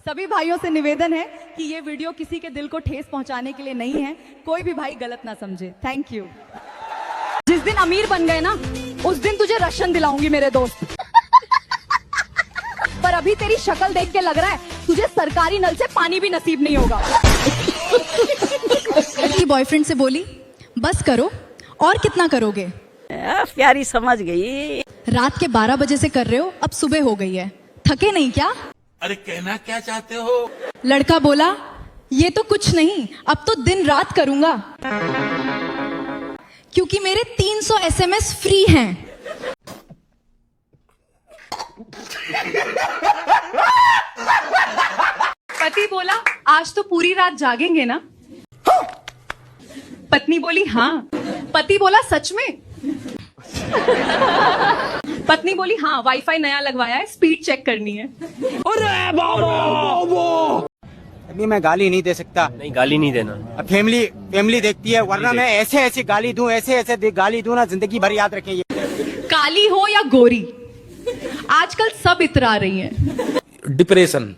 सभी भाइयों से निवेदन है कि ये वीडियो किसी के दिल को ठेस पहुंचाने के लिए नहीं है, कोई भी भाई गलत ना समझे। Thank you. जिस दिन अमीर बन गए ना, उस दिन तुझे रशन दिलाऊंगी मेरे दोस्त। पर अभी तेरी शक्ल देख के लग रहा है तुझे सरकारी नल से पानी भी नसीब नहीं होगा। बॉयफ्रेंड से बोली, बस करो, और कितना करोगे? प्यारी समझ गई। रात के 12 बजे से कर रहे हो, अब सुबह हो गई है, थके नहीं क्या? अरे कहना क्या चाहते हो? लड़का बोला, ये तो कुछ नहीं, अब तो दिन रात करूंगा, क्योंकि मेरे 300 SMS फ्री हैं। पति बोला, आज तो पूरी रात जागेंगे ना? पत्नी बोली हाँ। पति बोला, सच में? पत्नी बोली हाँ, वाईफाई नया लगवाया है, स्पीड चेक करनी है। अरे बाबा! अभी मैं गाली नहीं दे सकता। नहीं, गाली नहीं देना। अब फैमिली देखती है, वरना मैं ऐसे गाली दूं, ऐसे गाली दूं ना, जिंदगी भर याद रखें ये। काली हो या गोरी, आजकल सब इतरा रही हैं। डिप्रेशन।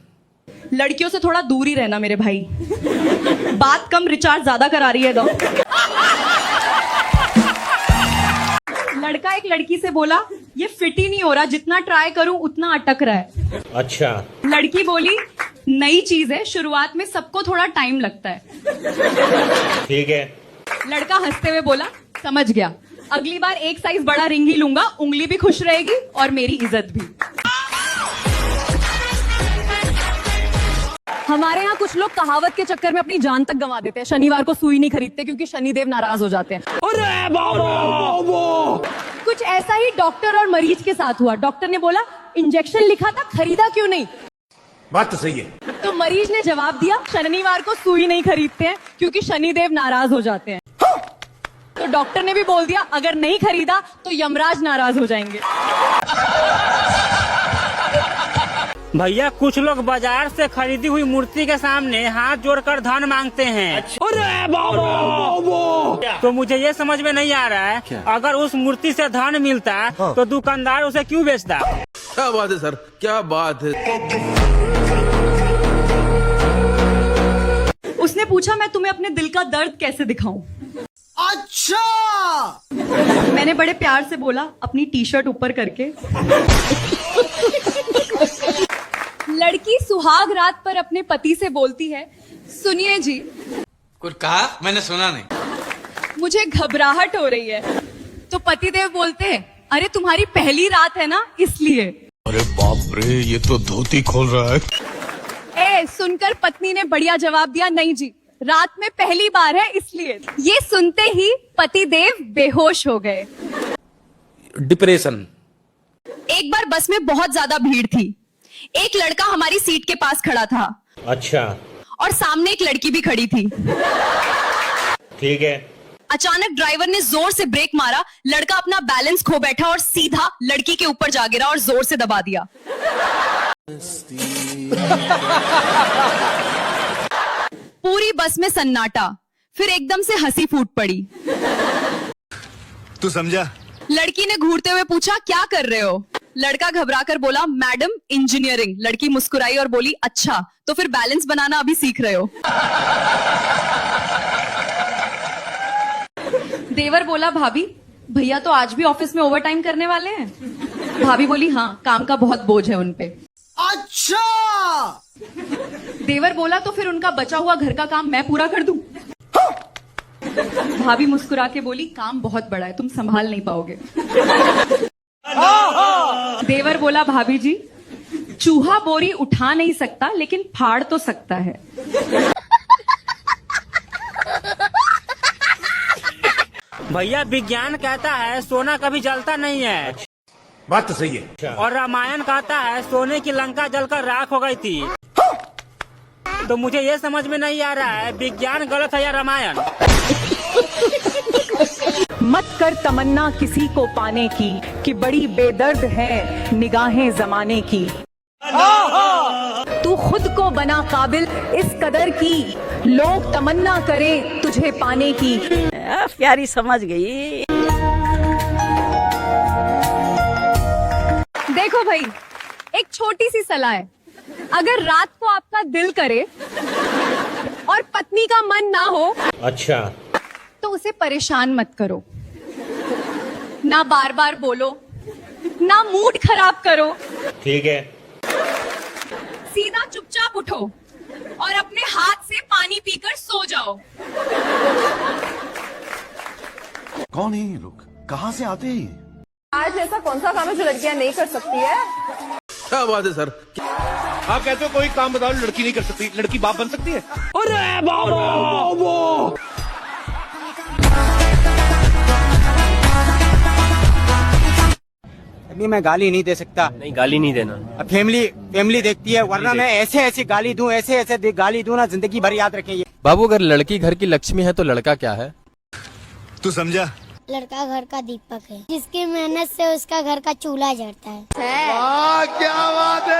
लड़कियों से थोड़ा दूर ही रहना मेरे भाई, बात कम रिचार्ज ज्यादा करा रही है। दो लड़का एक लड़की से बोला, ये फिट ही नहीं हो रहा, जितना ट्राई करूं उतना अटक रहा है। अच्छा। लड़की बोली, नई चीज है, शुरुआत में सबको थोड़ा टाइम लगता है। ठीक है। लड़का हंसते हुए बोला, समझ गया, अगली बार एक साइज बड़ा रिंग ही लूंगा, उंगली भी खुश रहेगी और मेरी इज्जत भी। हमारे यहाँ कुछ लोग कहावत के चक्कर में अपनी जान तक गंवा देते हैं। शनिवार को सुई नहीं खरीदते क्योंकि शनिदेव नाराज हो जाते हैं। अरे बाबा! कुछ ऐसा ही डॉक्टर और मरीज के साथ हुआ। डॉक्टर ने बोला, इंजेक्शन लिखा था, खरीदा क्यों नहीं? बात तो सही है। तो मरीज ने जवाब दिया, शनिवार को सुई नहीं खरीदते हैं क्योंकि शनिदेव नाराज हो जाते हैं। तो डॉक्टर ने भी बोल दिया, अगर नहीं खरीदा तो यमराज नाराज हो जाएंगे। भैया, कुछ लोग बाजार से खरीदी हुई मूर्ति के सामने हाथ जोड़कर धन मांगते हैं। अरे बाबा! तो मुझे ये समझ में नहीं आ रहा है, अगर उस मूर्ति से धन मिलता तो दुकानदार उसे क्यों बेचता? क्या बात है सर, क्या बात है। उसने पूछा, मैं तुम्हें अपने दिल का दर्द कैसे दिखाऊं? अच्छा। मैंने बड़े प्यार से बोला, अपनी टी शर्ट ऊपर करके। लड़की सुहाग रात पर अपने पति से बोलती है, सुनिए जी। कुछ कहा? मैंने सुना नहीं। मुझे घबराहट हो रही है। तो पतिदेव बोलते हैं, अरे तुम्हारी पहली रात है ना, इसलिए। अरे बाप रे, ये तो धोती खोल रहा है। सुनकर पत्नी ने बढ़िया जवाब दिया, नहीं जी, रात में पहली बार है इसलिए। ये सुनते ही पतिदेव बेहोश हो गए। डिप्रेशन। एक बार बस में बहुत ज्यादा भीड़ थी। एक लड़का हमारी सीट के पास खड़ा था। अच्छा। और सामने एक लड़की भी खड़ी थी। ठीक है। अचानक ड्राइवर ने जोर से ब्रेक मारा, लड़का अपना बैलेंस खो बैठा और सीधा लड़की के ऊपर जा गिरा और जोर से दबा दिया। पूरी बस में सन्नाटा, फिर एकदम से हंसी फूट पड़ी। तू समझा? लड़की ने घूरते हुए पूछा, क्या कर रहे हो? लड़का घबराकर बोला, मैडम इंजीनियरिंग। लड़की मुस्कुराई और बोली, अच्छा, तो फिर बैलेंस बनाना अभी सीख रहे हो? देवर बोला, भाभी, भैया तो आज भी ऑफिस में ओवरटाइम करने वाले हैं। भाभी बोली, हाँ, काम का बहुत बोझ है उनपे। अच्छा। देवर बोला, तो फिर उनका बचा हुआ घर का काम मैं पूरा कर दूं? भाभी मुस्कुरा के बोली, काम बहुत बड़ा है, तुम संभाल नहीं पाओगे। देवर बोला, भाभी जी, चूहा बोरी उठा नहीं सकता लेकिन फाड़ तो सकता है। भैया, विज्ञान कहता है सोना कभी जलता नहीं है। बात तो सही है। और रामायण कहता है सोने की लंका जलकर राख हो गई थी। तो मुझे ये समझ में नहीं आ रहा है, विज्ञान गलत है या रामायण? मत कर तमन्ना किसी को पाने की, कि बड़ी बेदर्द है निगाहें जमाने की। तू खुद को बना काबिल इस कदर की, लोग तमन्ना करें तुझे पाने की। प्यारी समझ गई। देखो भाई, एक छोटी सी सलाह है, अगर रात को आपका दिल करे और पत्नी का मन ना हो, अच्छा, तो उसे परेशान मत करो, ना बार बार बोलो, ना मूड खराब करो, ठीक है। सीधा चुपचाप उठो और अपने हाथ से पानी पीकर सो जाओ। कौन है ये लोग, कहाँ से आते हैं? आज ऐसा कौन सा काम है जो लड़कियां नहीं कर सकती है? क्या बात है सर। आप कहते हो कोई काम बताओ लड़की नहीं कर सकती, लड़की बाप बन सकती है? अरे बाबा, अभी मैं गाली नहीं दे सकता। नहीं, गाली नहीं देना। अब फैमिली देखती है, वरना मैं ऐसे गाली दूं, ऐसे गाली दूं ना, जिंदगी भर याद रखें ये। बाबू, अगर लड़की घर की लक्ष्मी है तो लड़का क्या है? तू समझा? लड़का घर का दीपक है, जिसकी मेहनत से उसका घर का चूल्हा जलता है। क्या बात है।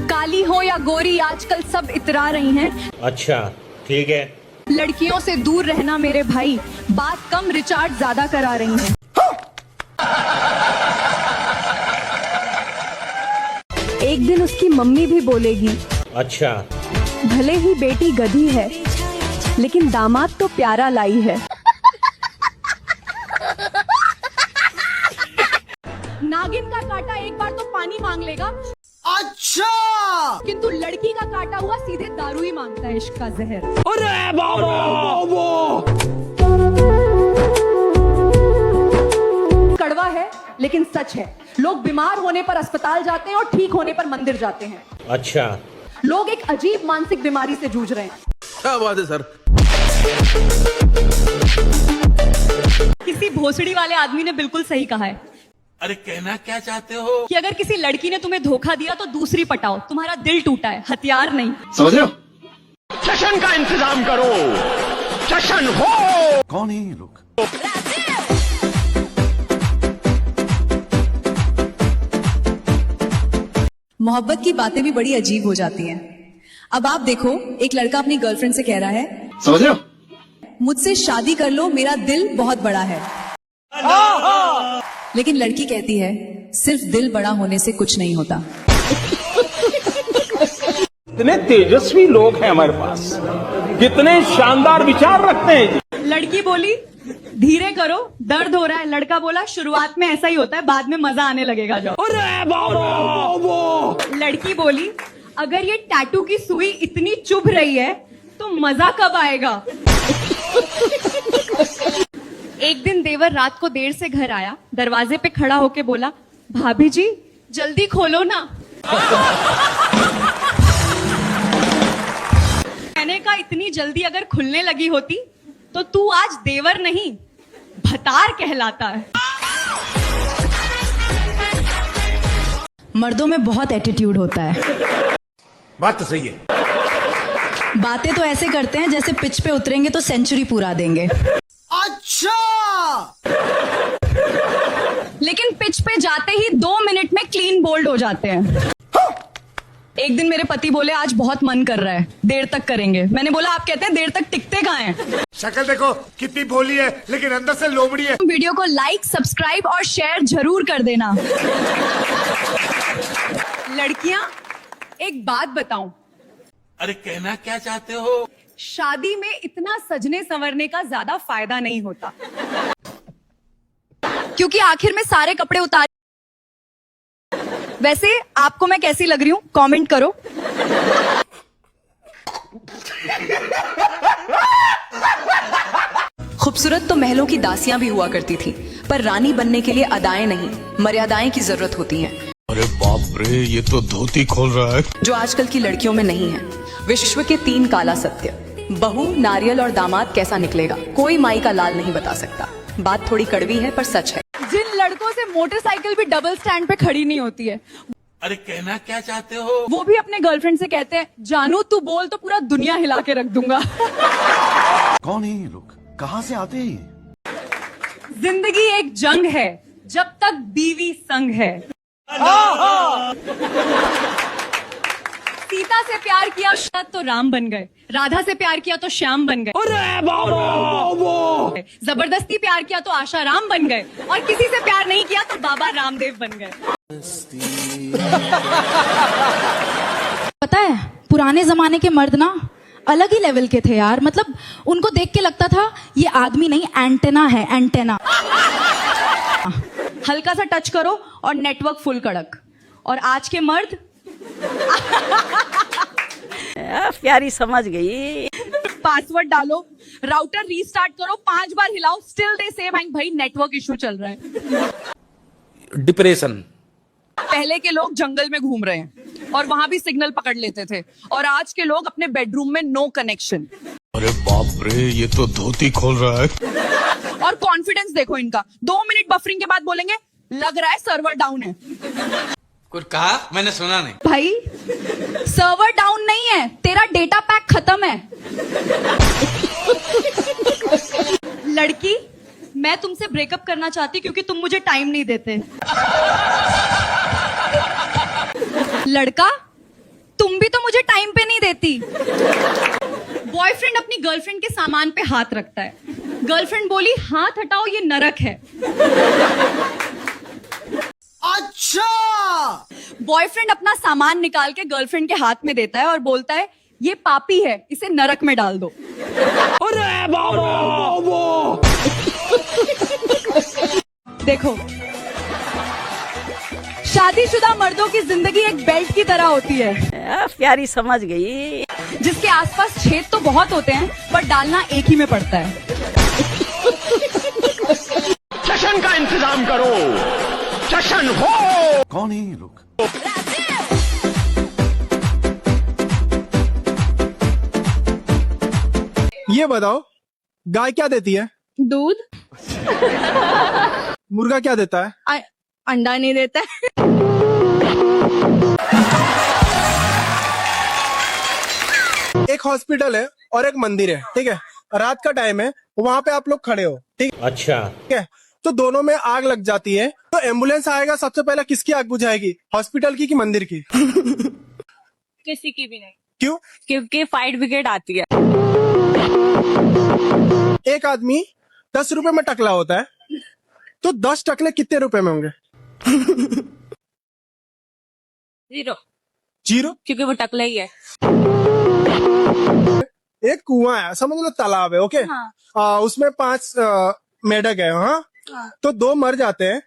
काली हो या गोरी, आजकल सब इतरा रही हैं। अच्छा, ठीक है। लड़कियों से दूर रहना मेरे भाई, बात कम रिचार्ज ज्यादा करा रही हैं। एक दिन उसकी मम्मी भी बोलेगी, अच्छा, भले ही बेटी गधी है लेकिन दामाद तो प्यारा लाई है। नागिन का काटा एक बार तो पानी मांग लेगा, अच्छा, किंतु लड़की का काटा हुआ सीधे दारू ही मांगता है, इश्क का जहर। अरे बाबा, कड़वा है लेकिन सच है। लोग बीमार होने पर अस्पताल जाते हैं और ठीक होने पर मंदिर जाते हैं। अच्छा, लोग एक अजीब मानसिक बीमारी से जूझ रहे हैं। क्या बात है सर। किसी भोसड़ी वाले आदमी ने बिल्कुल सही कहा है। अरे कहना क्या चाहते हो? कि अगर किसी लड़की ने तुम्हें धोखा दिया तो दूसरी पटाओ, तुम्हारा दिल टूटा है, हथियार नहीं। समझ रहे हो? सेशन का इंतजाम करो, सेशन हो। कौन है ये लोग? मोहब्बत की बातें भी बड़ी अजीब हो जाती हैं। अब आप देखो, एक लड़का अपनी गर्लफ्रेंड से कह रहा है, समझ रहे हो? मुझसे शादी कर लो, मेरा दिल बहुत बड़ा है। लेकिन लड़की कहती है, सिर्फ दिल बड़ा होने से कुछ नहीं होता। कितने तेजस्वी लोग हैं हमारे पास, कितने शानदार विचार रखते हैं। लड़की बोली, धीरे करो, दर्द हो रहा है। लड़का बोला, शुरुआत में ऐसा ही होता है, बाद में मजा आने लगेगा। जाओ। अरे बाबा। लड़की बोली, अगर ये टैटू की सुई इतनी चुभ रही है तो मजा कब आएगा? एक दिन देवर रात को देर से घर आया, दरवाजे पे खड़ा होके बोला, भाभी जी जल्दी खोलो ना। मैंने कहा, इतनी जल्दी अगर खुलने लगी होती तो तू आज देवर नहीं भतार कहलाता है। मर्दों में बहुत एटीट्यूड होता है। बात तो सही है। बातें तो ऐसे करते हैं जैसे पिच पे उतरेंगे तो सेंचुरी पूरा देंगे। अच्छा, लेकिन पिच पे जाते ही 2 मिनट में क्लीन बोल्ड हो जाते हैं। एक दिन मेरे पति बोले, आज बहुत मन कर रहा है, देर तक करेंगे। मैंने बोला, आप कहते हैं देर तक टिकते कहाँ हैं? शक्ल देखो कितनी भोली है, लेकिन अंदर से लोमड़ी है। वीडियो को लाइक, सब्सक्राइब और शेयर जरूर कर देना। लड़कियां, एक बात बताऊं, अरे कहना क्या चाहते हो? शादी में इतना सजने संवरने का ज्यादा फायदा नहीं होता, क्योंकि आखिर में सारे कपड़े उतार। वैसे आपको मैं कैसी लग रही हूं, कमेंट करो। खूबसूरत तो महलों की दासियां भी हुआ करती थी, पर रानी बनने के लिए अदाएं नहीं, मर्यादाएं की जरूरत होती हैं। अरे बाप रे, ये तो धोती खोल रहा है। जो आजकल की लड़कियों में नहीं है। विश्व के 3 काला सत्य, बहू, नारियल और दामाद कैसा निकलेगा, कोई माई का लाल नहीं बता सकता। बात थोड़ी कड़वी है पर सच है। जिन लड़कों से मोटरसाइकिल भी डबल स्टैंड पे खड़ी नहीं होती है, अरे कहना क्या चाहते हो? वो भी अपने गर्लफ्रेंड से कहते हैं, जानू तू बोल तो पूरा दुनिया हिला के रख दूंगा। कौन है ये लोग, कहाँ से आते हैं? जिंदगी एक जंग है, जब तक बीवी संग है। सीता सीता से प्यार किया तो राम बन गए, राधा से प्यार किया तो श्याम बन गए, जबरदस्ती प्यार किया तो आशा राम बन गए, और किसी से प्यार नहीं किया तो बाबा रामदेव बन गए। पता है पुराने जमाने के मर्द ना अलग ही लेवल के थे यार, मतलब उनको देख के लगता था ये आदमी नहीं एंटेना है, एंटेना। हल्का सा टच करो और नेटवर्क फुल कड़क। और आज के मर्द प्यारी समझ गई। पासवर्ड डालो, राउटर रीस्टार्ट करो, 5 बार हिलाओ, स्टिल दे से भाई नेटवर्क इशू चल रहा है। डिप्रेशन। पहले के लोग जंगल में घूम रहे हैं और वहां भी सिग्नल पकड़ लेते थे, और आज के लोग अपने बेडरूम में नो कनेक्शन। अरे बाप रे, ये तो धोती खोल रहा है। और कॉन्फिडेंस देखो इनका, 2 मिनट बफरिंग के बाद बोलेंगे लग रहा है सर्वर डाउन है। कुछ कहा? मैंने सुना नहीं। भाई सर्वर डाउन नहीं है, तेरा डेटा पैक खत्म है। लड़की, मैं तुमसे ब्रेकअप करना चाहती क्योंकि तुम मुझे टाइम नहीं देते। लड़का, तुम भी तो मुझे टाइम पे नहीं देती। बॉयफ्रेंड अपनी गर्लफ्रेंड के सामान पे हाथ रखता है, गर्लफ्रेंड बोली हाथ हटाओ ये नरक है। अच्छा, बॉयफ्रेंड अपना सामान निकाल के गर्लफ्रेंड के हाथ में देता है और बोलता है ये पापी है, इसे नरक में डाल दो। अरे बाबा। देखो, शादीशुदा मर्दों की जिंदगी एक बेल्ट की तरह होती है, प्यारी समझ गई। जिसके आसपास छेद तो बहुत होते हैं पर डालना एक ही में पड़ता है। जश्न का इंतजाम करो, जश्न हो। कौन है ये लोग? ये बताओ, गाय क्या देती है? दूध। मुर्गा क्या देता है? अंडा नहीं देता है। एक हॉस्पिटल है और एक मंदिर है, ठीक है। रात का टाइम है, वहाँ पे आप लोग खड़े हो, ठीक। अच्छा। ठीक है, तो दोनों में आग लग जाती है, तो एम्बुलेंस आएगा, सबसे पहले किसकी आग बुझाएगी? हॉस्पिटल की कि मंदिर की? किसी की भी नहीं। क्यों? क्योंकि फायर ब्रिगेड आती है। एक आदमी 10 रुपए में टकला होता है, तो 10 टकले कितने रुपए में होंगे? 0। क्योंकि वो टकला ही है। एक कुआं है, समझ लो तालाब है, ओके। हाँ। उसमें 5 मेढक है, हाँ? तो 2 मर जाते हैं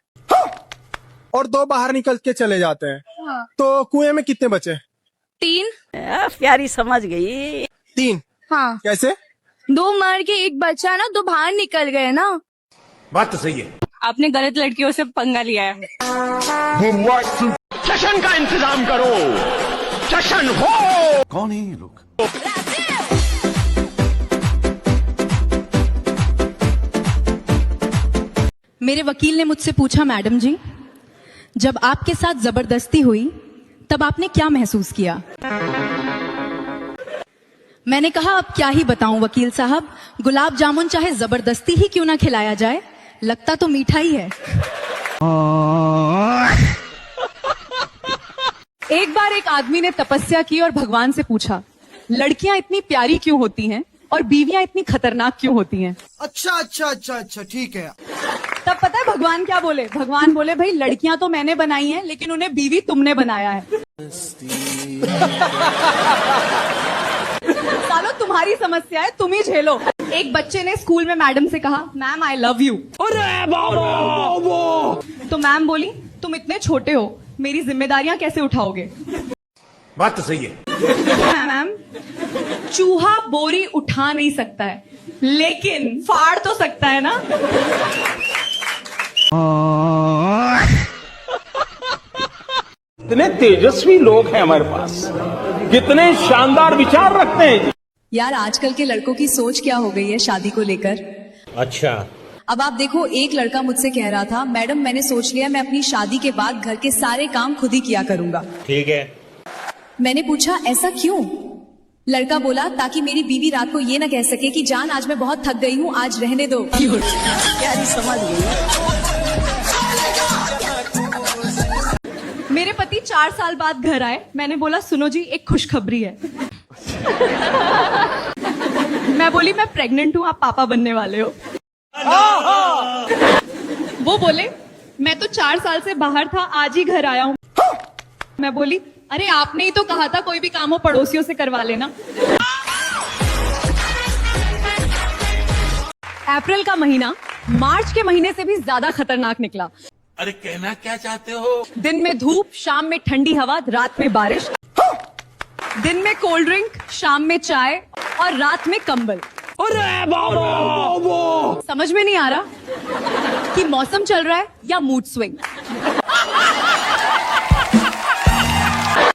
और 2 बाहर निकल के चले जाते हैं। हाँ। तो कुएं में कितने बचे? 3। प्यारी समझ गई। 3? हाँ। कैसे? 2 मर के एक बचा ना, 2 बाहर निकल गए ना। बात तो सही है। आपने गलत लड़कियों से पंगा लिया है। जश्न का इंतजाम करो, जश्न हो। कौन है ये लोग? मेरे वकील ने मुझसे पूछा, मैडम जी, जब आपके साथ जबरदस्ती हुई तब आपने क्या महसूस किया? मैंने कहा अब क्या ही बताऊं वकील साहब, गुलाब जामुन चाहे जबरदस्ती ही क्यों ना खिलाया जाए, लगता तो मीठा ही है। एक बार एक आदमी ने तपस्या की और भगवान से पूछा, लड़कियां इतनी प्यारी क्यों होती हैं और बीवियां इतनी खतरनाक क्यों होती हैं? अच्छा, ठीक है। तब पता है भगवान क्या बोले? भगवान बोले, भाई लड़कियां तो मैंने बनाई हैं, लेकिन उन्हें बीवी तुमने बनाया है। सालो तुम्हारी समस्या है, तुम ही झेलो। एक बच्चे ने स्कूल में मैडम से कहा, मैम आई लव यू। अरे बाबा। तो मैम बोली, तुम इतने छोटे हो, मेरी जिम्मेदारियां कैसे उठाओगे? बात तो सही है। मैम, चूहा बोरी उठा नहीं सकता है, लेकिन फाड़ तो सकता है ना। कितने तेजस्वी लोग हैं हमारे पास, कितने शानदार विचार रखते हैं। यार आजकल के लड़कों की सोच क्या हो गई है शादी को लेकर। अच्छा। अब आप देखो, एक लड़का मुझसे कह रहा था, मैडम मैंने सोच लिया मैं अपनी शादी के बाद घर के सारे काम खुद ही किया करूंगा। ठीक है। मैंने पूछा ऐसा क्यों? लड़का बोला, ताकि मेरी बीवी रात को ये ना कह सके कि जान आज मैं बहुत थक गई हूँ, आज रहने दो। प्यारी समझ गई। मेरे पति 4 साल बाद घर आए, मैंने बोला सुनो जी एक खुशखबरी है। मैं बोली मैं प्रेग्नेंट हूं, आप पापा बनने वाले हो। वो बोले मैं तो 4 साल से बाहर था, आज ही घर आया हूं। मैं बोली अरे आपने ही तो कहा था कोई भी काम हो पड़ोसियों से करवा लेना। अप्रैल का महीना मार्च के महीने से भी ज्यादा खतरनाक निकला। अरे कहना क्या चाहते हो? दिन में धूप, शाम में ठंडी हवा, रात में बारिश। दिन में कोल्ड ड्रिंक, शाम में चाय और रात में कंबल। समझ में नहीं आ रहा कि मौसम चल रहा है या मूड स्विंग।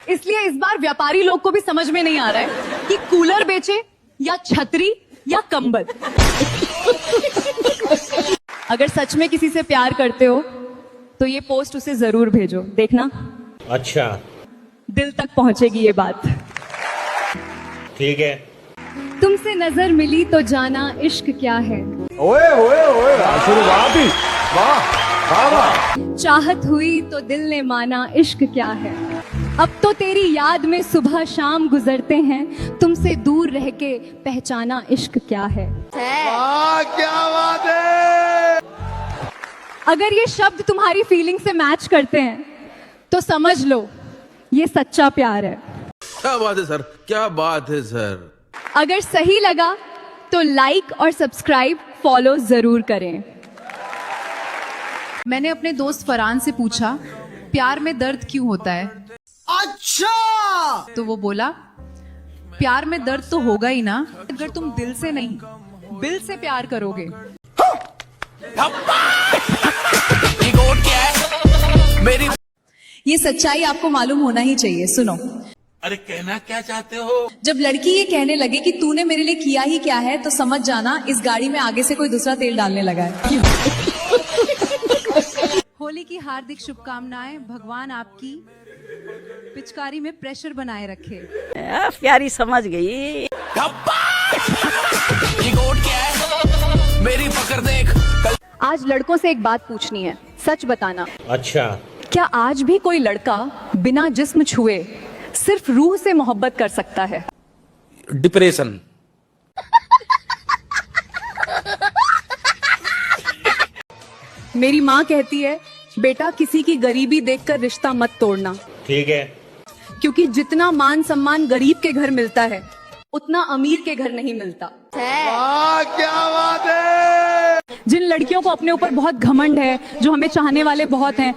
इसलिए इस बार व्यापारी लोग को भी समझ में नहीं आ रहा है कि कूलर बेचे या छतरी या कंबल। अगर सच में किसी से प्यार करते हो तो ये पोस्ट उसे जरूर भेजो, देखना अच्छा दिल तक पहुंचेगी ये बात। ठीक है। तुमसे नजर मिली तो जाना इश्क क्या है। ओए ओए ओए शुरुआत ही वाह वाह वाह। चाहत हुई तो दिल ने माना इश्क क्या है। अब तो तेरी याद में सुबह शाम गुजरते हैं, तुमसे दूर रह के पहचाना इश्क क्या है। क्या बात है। अगर ये शब्द तुम्हारी फीलिंग से मैच करते हैं तो समझ लो ये सच्चा प्यार है। क्या बात है सर, क्या बात है सर। अगर सही लगा तो लाइक और सब्सक्राइब फॉलो जरूर करें। मैंने अपने दोस्त फरहान से पूछा प्यार में दर्द क्यों होता है। अच्छा, तो वो बोला प्यार में दर्द तो होगा ही ना अगर तुम दिल से नहीं बिल से प्यार करोगे। ये सच्चाई आपको मालूम होना ही चाहिए। सुनो, अरे कहना क्या चाहते हो? जब लड़की ये कहने लगे कि तूने मेरे लिए किया ही क्या है, तो समझ जाना इस गाड़ी में आगे से कोई दूसरा तेल डालने लगा है। होली की हार्दिक शुभकामनाएं। भगवान आपकी पिचकारी में प्रेशर बनाए रखे। प्यारी समझ गई। ये कोट क्या है? मेरी पकड़ देख। आज लड़कों से एक बात पूछनी है, सच बताना। अच्छा क्या आज भी कोई लड़का बिना जिस्म छुए सिर्फ रूह से मोहब्बत कर सकता है? डिप्रेशन। मेरी माँ कहती है बेटा किसी की गरीबी देखकर रिश्ता मत तोड़ना, ठीक है। क्योंकि जितना मान सम्मान गरीब के घर मिलता है उतना अमीर के घर नहीं मिलता। क्या बात है। जिन लड़कियों को अपने ऊपर बहुत घमंड है, जो हमें चाहने वाले बहुत हैं,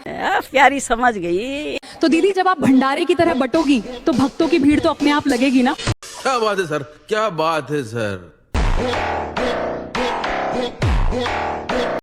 प्यारी समझ गई। तो दीदी जब आप भंडारे की तरह बटोगी तो भक्तों की भीड़ तो अपने आप लगेगी ना। क्या बात है सर, क्या बात है सर।